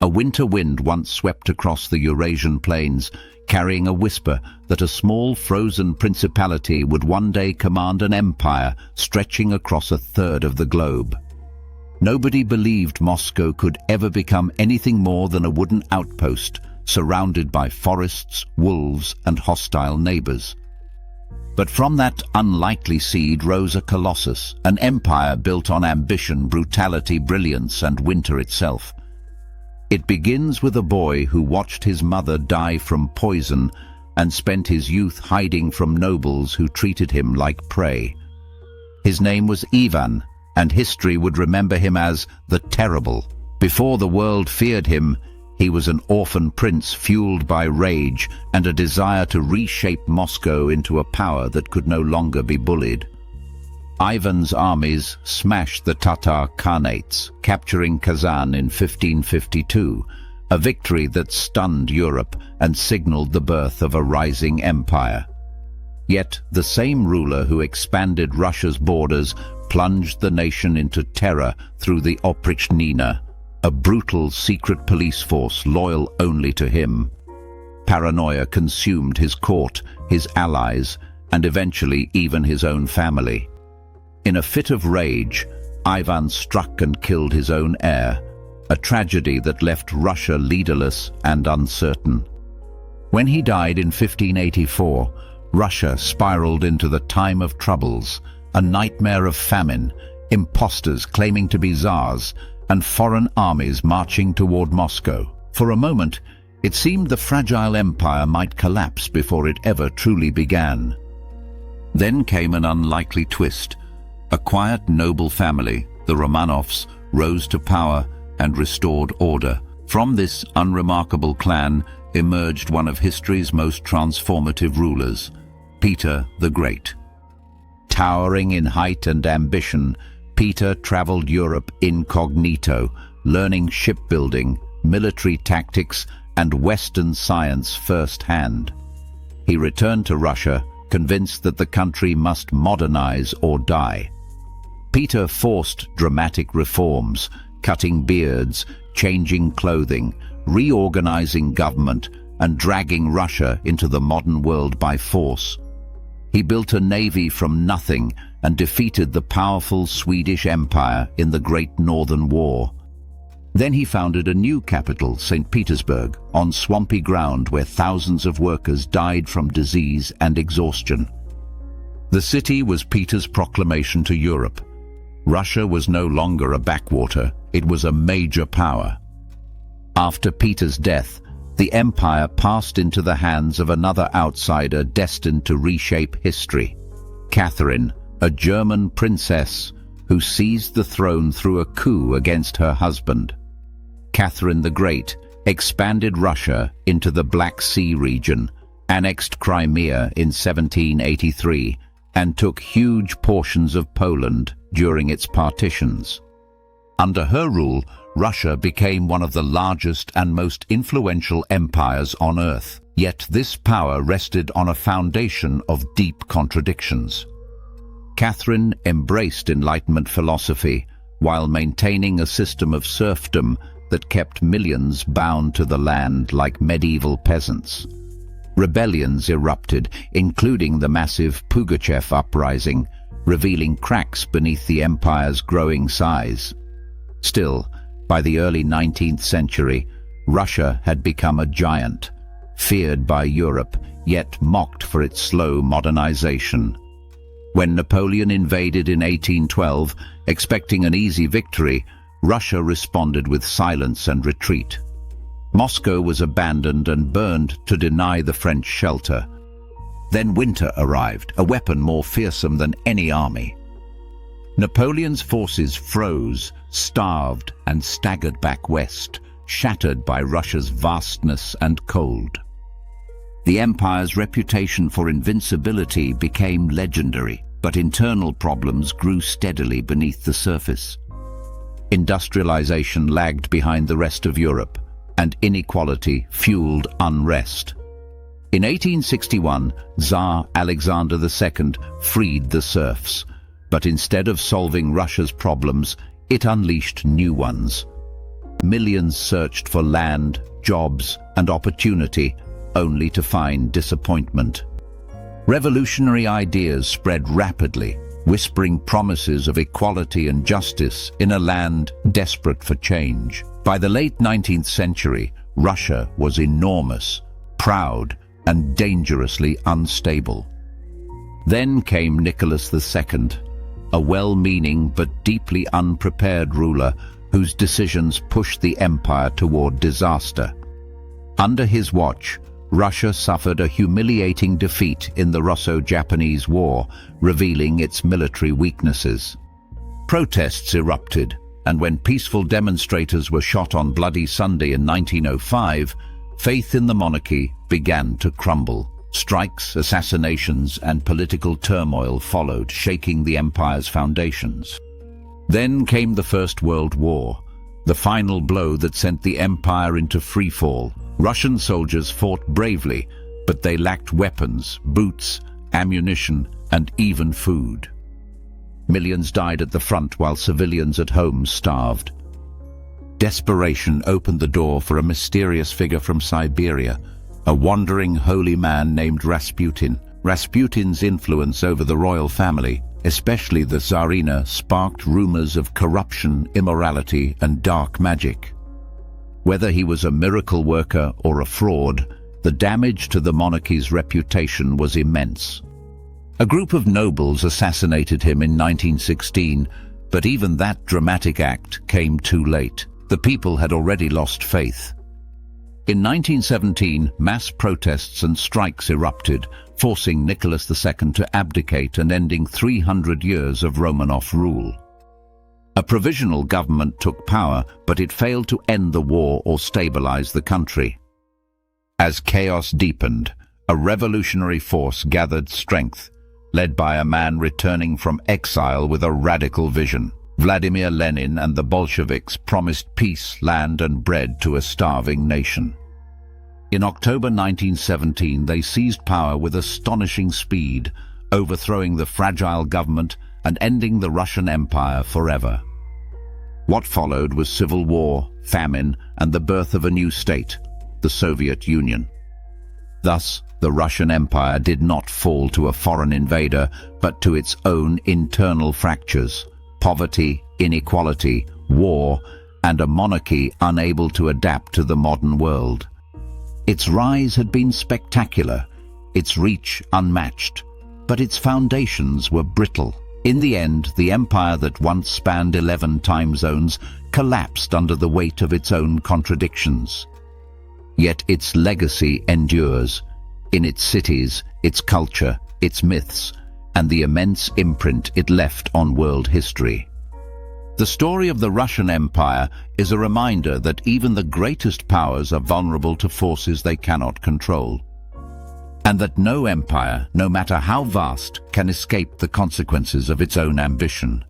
A winter wind once swept across the Eurasian plains, carrying a whisper that a small frozen principality would one day command an empire stretching across a third of the globe. Nobody believed Moscow could ever become anything more than a wooden outpost, surrounded by forests, wolves, and hostile neighbors. But from that unlikely seed rose a colossus, an empire built on ambition, brutality, brilliance, and winter itself. It begins with a boy who watched his mother die from poison and spent his youth hiding from nobles who treated him like prey. His name was Ivan, and history would remember him as the Terrible. Before the world feared him, he was an orphan prince fueled by rage and a desire to reshape Moscow into a power that could no longer be bullied. Ivan's armies smashed the Tatar Khanates, capturing Kazan in 1552, a victory that stunned Europe and signaled the birth of a rising empire. Yet the same ruler who expanded Russia's borders plunged the nation into terror through the Oprichnina, a brutal secret police force loyal only to him. Paranoia consumed his court, his allies, and eventually even his own family. In a fit of rage, Ivan struck and killed his own heir, a tragedy that left Russia leaderless and uncertain. When he died in 1584, Russia spiraled into the time of troubles, a nightmare of famine, impostors claiming to be czars, and foreign armies marching toward Moscow. For a moment, it seemed the fragile empire might collapse before it ever truly began. Then came an unlikely twist. A quiet, noble family, the Romanovs, rose to power and restored order. From this unremarkable clan emerged one of history's most transformative rulers, Peter the Great. Towering in height and ambition, Peter traveled Europe incognito, learning shipbuilding, military tactics, and Western science firsthand. He returned to Russia, convinced that the country must modernize or die. Peter forced dramatic reforms, cutting beards, changing clothing, reorganizing government, and dragging Russia into the modern world by force. He built a navy from nothing and defeated the powerful Swedish Empire in the Great Northern War. Then he founded a new capital, St. Petersburg, on swampy ground where thousands of workers died from disease and exhaustion. The city was Peter's proclamation to Europe. Russia was no longer a backwater, it was a major power. After Peter's death, the empire passed into the hands of another outsider destined to reshape history. Catherine, a German princess who seized the throne through a coup against her husband. Catherine the Great expanded Russia into the Black Sea region, annexed Crimea in 1783, and took huge portions of Poland during its partitions. Under her rule, Russia became one of the largest and most influential empires on earth. Yet this power rested on a foundation of deep contradictions. Catherine embraced Enlightenment philosophy while maintaining a system of serfdom that kept millions bound to the land like medieval peasants. Rebellions erupted, including the massive Pugachev uprising, revealing cracks beneath the empire's growing size. Still, by the early 19th century, Russia had become a giant, feared by Europe, yet mocked for its slow modernization. When Napoleon invaded in 1812, expecting an easy victory, Russia responded with silence and retreat. Moscow was abandoned and burned to deny the French shelter. Then winter arrived, a weapon more fearsome than any army. Napoleon's forces froze, starved, and staggered back west, shattered by Russia's vastness and cold. The empire's reputation for invincibility became legendary, but internal problems grew steadily beneath the surface. Industrialization lagged behind the rest of Europe, and inequality fueled unrest. In 1861, Tsar Alexander II freed the serfs, but instead of solving Russia's problems, it unleashed new ones. Millions searched for land, jobs, and opportunity, only to find disappointment. Revolutionary ideas spread rapidly, whispering promises of equality and justice in a land desperate for change. By the late 19th century, Russia was enormous, proud, and dangerously unstable. Then came Nicholas II, a well-meaning but deeply unprepared ruler whose decisions pushed the empire toward disaster. Under his watch, Russia suffered a humiliating defeat in the Russo-Japanese War, revealing its military weaknesses. Protests erupted, and when peaceful demonstrators were shot on Bloody Sunday in 1905, faith in the monarchy began to crumble. Strikes, assassinations, and political turmoil followed, shaking the empire's foundations. Then came the First World War, the final blow that sent the empire into freefall. Russian soldiers fought bravely, but they lacked weapons, boots, ammunition, and even food. Millions died at the front while civilians at home starved. Desperation opened the door for a mysterious figure from Siberia, a wandering holy man named Rasputin. Rasputin's influence over the royal family, especially the Tsarina, sparked rumors of corruption, immorality, and dark magic. Whether he was a miracle worker or a fraud, the damage to the monarchy's reputation was immense. A group of nobles assassinated him in 1916, but even that dramatic act came too late. The people had already lost faith. In 1917, mass protests and strikes erupted, forcing Nicholas II to abdicate and ending 300 years of Romanov rule. A provisional government took power, but it failed to end the war or stabilize the country. As chaos deepened, a revolutionary force gathered strength, led by a man returning from exile with a radical vision. Vladimir Lenin and the Bolsheviks promised peace, land, and bread to a starving nation. In October 1917, they seized power with astonishing speed, overthrowing the fragile government and ending the Russian Empire forever. What followed was civil war, famine, and the birth of a new state, the Soviet Union. Thus, the Russian Empire did not fall to a foreign invader, but to its own internal fractures: poverty, inequality, war, and a monarchy unable to adapt to the modern world. Its rise had been spectacular, its reach unmatched, but its foundations were brittle. In the end, the empire that once spanned 11 time zones collapsed under the weight of its own contradictions. Yet its legacy endures, in its cities, its culture, its myths, and the immense imprint it left on world history. The story of the Russian Empire is a reminder that even the greatest powers are vulnerable to forces they cannot control, and that no empire, no matter how vast, can escape the consequences of its own ambition.